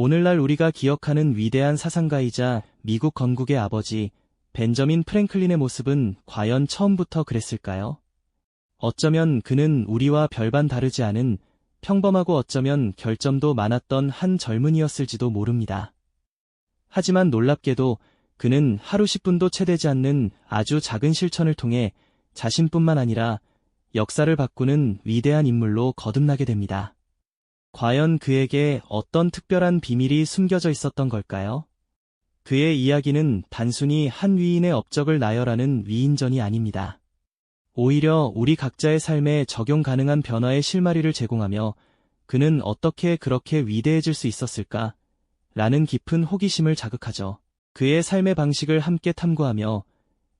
오늘날 우리가 기억하는 위대한 사상가이자 미국 건국의 아버지 벤저민 프랭클린의 모습은 과연 처음부터 그랬을까요? 어쩌면 그는 우리와 별반 다르지 않은 평범하고 어쩌면 결점도 많았던 한 젊은이였을지도 모릅니다. 하지만 놀랍게도 그는 하루 10분도 채 되지 않는 아주 작은 실천을 통해 자신뿐만 아니라 역사를 바꾸는 위대한 인물로 거듭나게 됩니다. 과연 그에게 어떤 특별한 비밀이 숨겨져 있었던 걸까요? 그의 이야기는 단순히 한 위인의 업적을 나열하는 위인전이 아닙니다. 오히려 우리 각자의 삶에 적용 가능한 변화의 실마리를 제공하며 그는 어떻게 그렇게 위대해질 수 있었을까? 라는 깊은 호기심을 자극하죠. 그의 삶의 방식을 함께 탐구하며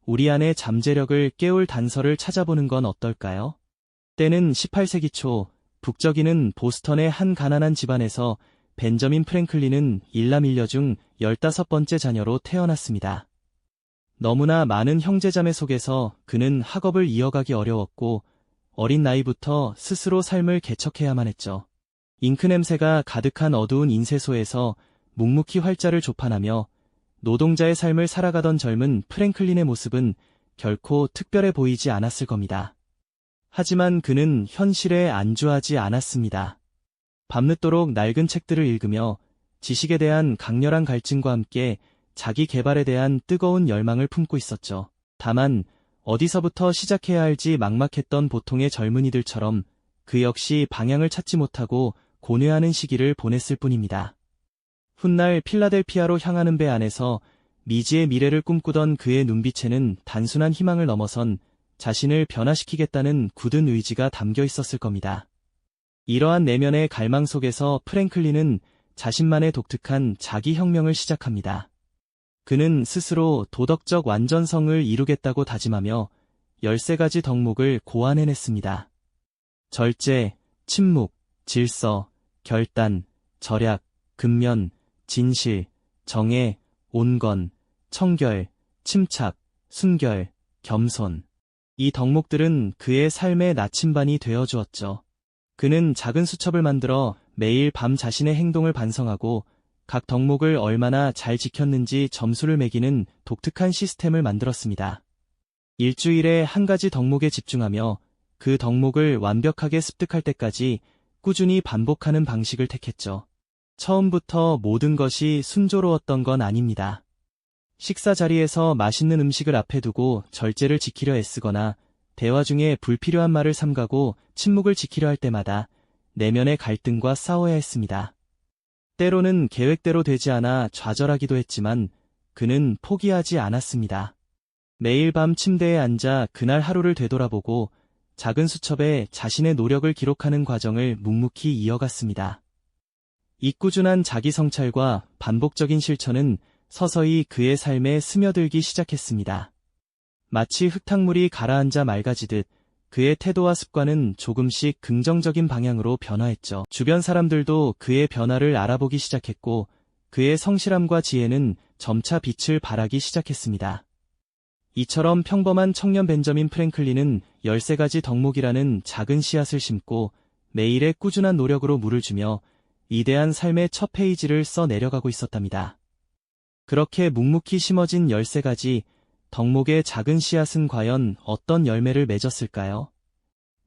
우리 안의 잠재력을 깨울 단서를 찾아보는 건 어떨까요? 때는 18세기 초 북적이는 보스턴의 한 가난한 집안에서 벤저민 프랭클린은 일남일녀 중 15번째 자녀로 태어났습니다. 너무나 많은 형제자매 속에서 그는 학업을 이어가기 어려웠고 어린 나이부터 스스로 삶을 개척해야만 했죠. 잉크 냄새가 가득한 어두운 인쇄소에서 묵묵히 활자를 조판하며 노동자의 삶을 살아가던 젊은 프랭클린의 모습은 결코 특별해 보이지 않았을 겁니다. 하지만 그는 현실에 안주하지 않았습니다. 밤늦도록 낡은 책들을 읽으며 지식에 대한 강렬한 갈증과 함께 자기 개발에 대한 뜨거운 열망을 품고 있었죠. 다만 어디서부터 시작해야 할지 막막했던 보통의 젊은이들처럼 그 역시 방향을 찾지 못하고 고뇌하는 시기를 보냈을 뿐입니다. 훗날 필라델피아로 향하는 배 안에서 미지의 미래를 꿈꾸던 그의 눈빛에는 단순한 희망을 넘어선 자신을 변화시키겠다는 굳은 의지가 담겨 있었을 겁니다. 이러한 내면의 갈망 속에서 프랭클린은 자신만의 독특한 자기혁명을 시작합니다. 그는 스스로 도덕적 완전성을 이루겠다고 다짐하며 13가지 덕목을 고안해냈습니다. 절제, 침묵, 질서, 결단, 절약, 근면, 진실, 정의, 온건, 청결, 침착, 순결, 겸손. 이 덕목들은 그의 삶의 나침반이 되어주었죠. 그는 작은 수첩을 만들어 매일 밤 자신의 행동을 반성하고 각 덕목을 얼마나 잘 지켰는지 점수를 매기는 독특한 시스템을 만들었습니다. 일주일에 한 가지 덕목에 집중하며 그 덕목을 완벽하게 습득할 때까지 꾸준히 반복하는 방식을 택했죠. 처음부터 모든 것이 순조로웠던 건 아닙니다. 식사 자리에서 맛있는 음식을 앞에 두고 절제를 지키려 애쓰거나 대화 중에 불필요한 말을 삼가고 침묵을 지키려 할 때마다 내면의 갈등과 싸워야 했습니다. 때로는 계획대로 되지 않아 좌절하기도 했지만 그는 포기하지 않았습니다. 매일 밤 침대에 앉아 그날 하루를 되돌아보고 작은 수첩에 자신의 노력을 기록하는 과정을 묵묵히 이어갔습니다. 이 꾸준한 자기 성찰과 반복적인 실천은 서서히 그의 삶에 스며들기 시작했습니다. 마치 흙탕물이 가라앉아 맑아지듯 그의 태도와 습관은 조금씩 긍정적인 방향으로 변화했죠. 주변 사람들도 그의 변화를 알아보기 시작했고 그의 성실함과 지혜는 점차 빛을 발하기 시작했습니다. 이처럼 평범한 청년 벤저민 프랭클린은 13가지 덕목이라는 작은 씨앗을 심고 매일의 꾸준한 노력으로 물을 주며 위대한 삶의 첫 페이지를 써 내려가고 있었답니다. 그렇게 묵묵히 심어진 13가지 덕목의 작은 씨앗은 과연 어떤 열매를 맺었을까요?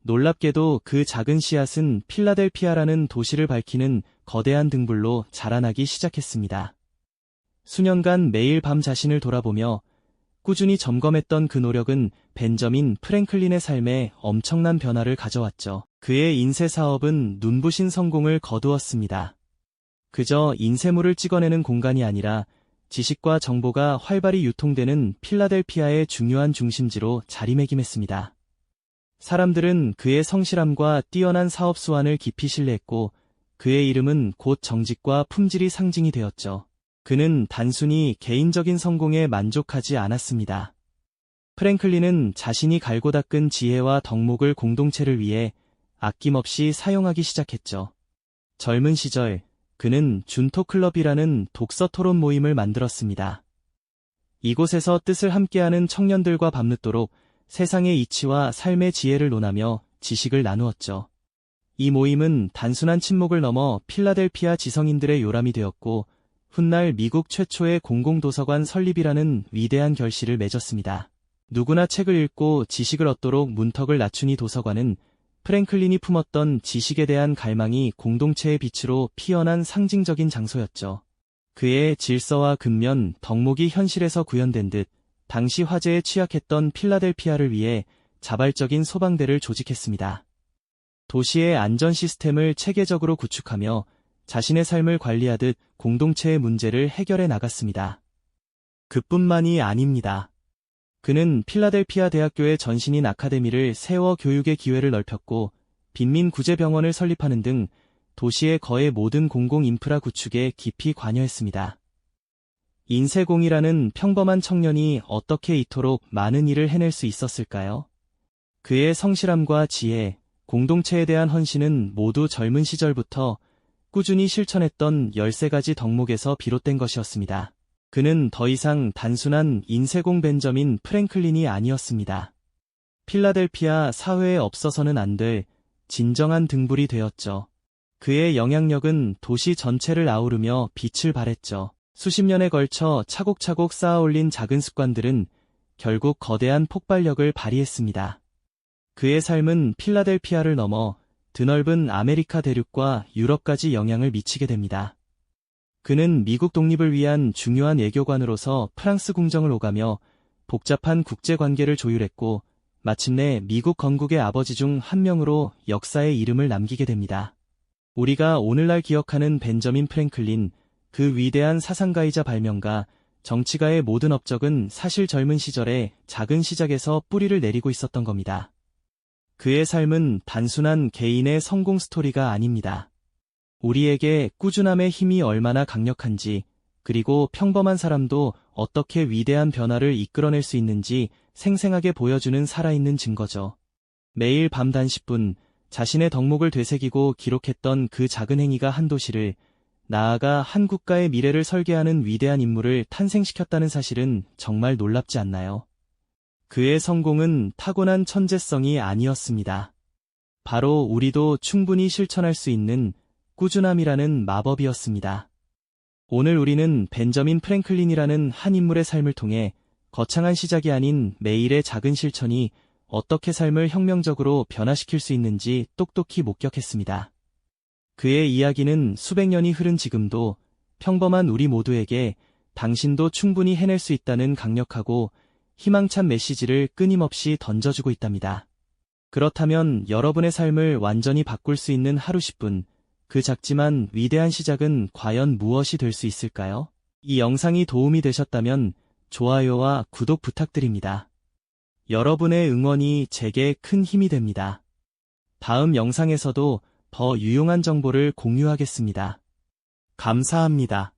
놀랍게도 그 작은 씨앗은 필라델피아라는 도시를 밝히는 거대한 등불로 자라나기 시작했습니다. 수년간 매일 밤 자신을 돌아보며 꾸준히 점검했던 그 노력은 벤저민 프랭클린의 삶에 엄청난 변화를 가져왔죠. 그의 인쇄 사업은 눈부신 성공을 거두었습니다. 그저 인쇄물을 찍어내는 공간이 아니라 지식과 정보가 활발히 유통되는 필라델피아의 중요한 중심지로 자리매김했습니다. 사람들은 그의 성실함과 뛰어난 사업 수완을 깊이 신뢰했고 그의 이름은 곧 정직과 품질이 상징이 되었죠. 그는 단순히 개인적인 성공에 만족하지 않았습니다. 프랭클린은 자신이 갈고 닦은 지혜와 덕목을 공동체를 위해 아낌없이 사용하기 시작했죠. 젊은 시절 그는 준토클럽이라는 독서 토론 모임을 만들었습니다. 이곳에서 뜻을 함께하는 청년들과 밤늦도록 세상의 이치와 삶의 지혜를 논하며 지식을 나누었죠. 이 모임은 단순한 친목을 넘어 필라델피아 지성인들의 요람이 되었고, 훗날 미국 최초의 공공도서관 설립이라는 위대한 결실을 맺었습니다. 누구나 책을 읽고 지식을 얻도록 문턱을 낮춘 이 도서관은 프랭클린이 품었던 지식에 대한 갈망이 공동체의 빛으로 피어난 상징적인 장소였죠. 그의 질서와 근면, 덕목이 현실에서 구현된 듯 당시 화재에 취약했던 필라델피아를 위해 자발적인 소방대를 조직했습니다. 도시의 안전 시스템을 체계적으로 구축하며 자신의 삶을 관리하듯 공동체의 문제를 해결해 나갔습니다. 그뿐만이 아닙니다. 그는 필라델피아 대학교의 전신인 아카데미를 세워 교육의 기회를 넓혔고, 빈민구제병원을 설립하는 등 도시의 거의 모든 공공 인프라 구축에 깊이 관여했습니다. 인세공이라는 평범한 청년이 어떻게 이토록 많은 일을 해낼 수 있었을까요? 그의 성실함과 지혜, 공동체에 대한 헌신은 모두 젊은 시절부터 꾸준히 실천했던 13가지 덕목에서 비롯된 것이었습니다. 그는 더 이상 단순한 인세공 벤저민 프랭클린이 아니었습니다. 필라델피아 사회에 없어서는 안 될 진정한 등불이 되었죠. 그의 영향력은 도시 전체를 아우르며 빛을 발했죠. 수십 년에 걸쳐 차곡차곡 쌓아올린 작은 습관들은 결국 거대한 폭발력을 발휘했습니다. 그의 삶은 필라델피아를 넘어 드넓은 아메리카 대륙과 유럽까지 영향을 미치게 됩니다. 그는 미국 독립을 위한 중요한 외교관으로서 프랑스 궁정을 오가며 복잡한 국제관계를 조율했고, 마침내 미국 건국의 아버지 중 한 명으로 역사의 이름을 남기게 됩니다. 우리가 오늘날 기억하는 벤저민 프랭클린, 그 위대한 사상가이자 발명가, 정치가의 모든 업적은 사실 젊은 시절에 작은 시작에서 뿌리를 내리고 있었던 겁니다. 그의 삶은 단순한 개인의 성공 스토리가 아닙니다. 우리에게 꾸준함의 힘이 얼마나 강력한지, 그리고 평범한 사람도 어떻게 위대한 변화를 이끌어낼 수 있는지 생생하게 보여주는 살아있는 증거죠. 매일 밤 단 10분, 자신의 덕목을 되새기고 기록했던 그 작은 행위가 한 도시를, 나아가 한 국가의 미래를 설계하는 위대한 인물을 탄생시켰다는 사실은 정말 놀랍지 않나요? 그의 성공은 타고난 천재성이 아니었습니다. 바로 우리도 충분히 실천할 수 있는 꾸준함이라는 마법이었습니다. 오늘 우리는 벤저민 프랭클린이라는 한 인물의 삶을 통해 거창한 시작이 아닌 매일의 작은 실천이 어떻게 삶을 혁명적으로 변화시킬 수 있는지 똑똑히 목격했습니다. 그의 이야기는 수백 년이 흐른 지금도 평범한 우리 모두에게 당신도 충분히 해낼 수 있다는 강력하고 희망찬 메시지를 끊임없이 던져주고 있답니다. 그렇다면 여러분의 삶을 완전히 바꿀 수 있는 하루 10분, 그 작지만 위대한 시작은 과연 무엇이 될 수 있을까요? 이 영상이 도움이 되셨다면 좋아요와 구독 부탁드립니다. 여러분의 응원이 제게 큰 힘이 됩니다. 다음 영상에서도 더 유용한 정보를 공유하겠습니다. 감사합니다.